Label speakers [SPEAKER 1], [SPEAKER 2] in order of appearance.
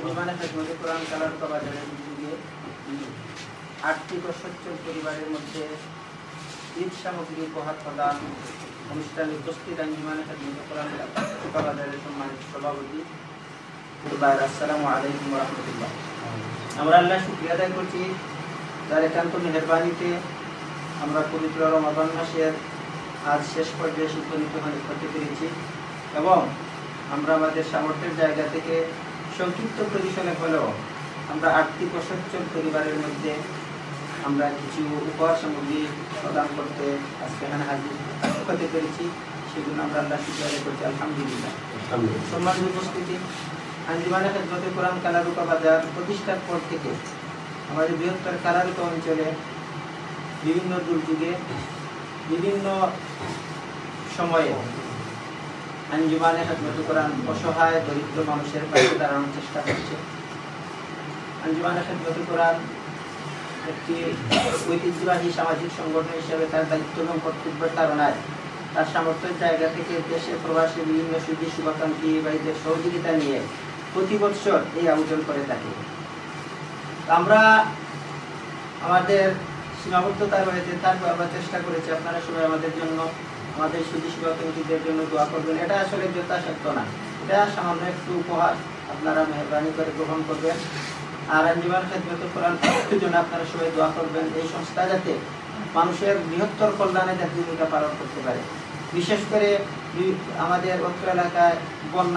[SPEAKER 1] আঞ্জুমানে খেদমতে কোরআন কালারুকা বাজারের উদ্যোগে আর্থিক ও সচ্ছল পরিবারের মধ্যে ঈদ সামগ্রী উপহার প্রদান অনুষ্ঠানে উপস্থিত আঞ্জুমানে খেদমতে কোরআন কালারুকা বাজারের সম্মানিত সভাপতি আসসালামু আলাইকুম ওয়া রাহমাতুল্লাহ। আমরা আল্লাহ শুকরিয়া আদায় করছি যার একান্ত মেহেরবানিতে আমরা পবিত্র রমাদান মাসের আজ শেষ পর্যায়ে উপনীত হতে পেরেছি এবং আমরা আমাদের সামর্থ্যের জায়গা থেকে সংক্ষিপ্ত পরিসরে হলেও আমরা আর্থিক ও সচ্ছল পরিবারের মধ্যে আমরা কিছু উপহার সামগ্রী প্রদান করতে আজকে এখানে হাজির হতে পেরেছি। সেজন্য আমরা আল্লাহ শুকরিয়া আদায় করছি, আলহামদুলিল্লাহ। সম্মানিত উপস্থিতি, আঞ্জুমানে খেদমতে কোরআন কালারুকা বাজার প্রতিষ্ঠার পর থেকে আমাদের বৃহত্তর কালারুকা অঞ্চলে বিভিন্ন দুর্যোগে বিভিন্ন সময়ে আঞ্জুমানে খেদমতে কোরআন অসহায় দরিদ্র মানুষের পাশে দাঁড়ানোর চেষ্টা করছে। আঞ্জুমানে খেদমতে কোরআন একটি ঐতিহ্যবাহী সামাজিক সংগঠন হিসেবে তার দায়িত্ব এবং কর্তব্যের তাড়নায় তার সামর্থ্যের জায়গা থেকে দেশে প্রবাসী বিভিন্ন সুযোগ শুভাকাঙ্ক্ষী ভাইদের সহযোগিতা নিয়ে প্রতি বছর এই আয়োজন করে থাকি। আমরা আমাদের সীমাবদ্ধতার রয়েছে, তারপর আমরা চেষ্টা করেছি আপনারা সবাই আমাদের জন্য, আমাদের সুযোগ শুভাকাঙ্ক্ষীদের জন্য দোয়া করবেন। এটা আসলে যথাসাধ্য না, এটা সামান্য একটু উপহার, আপনারা মেহরবানি করে গ্রহণ করবেন। আর আঞ্জুমান খেদমতে কোরআন জন্য আপনারা সবাই দোয়া করবেন এই সংস্থা যাতে মানুষের বৃহত্তর কল্যাণে তার ভূমিকা পালন করতে পারে। বিশেষ করে আমাদের অত্র এলাকায় বন্যা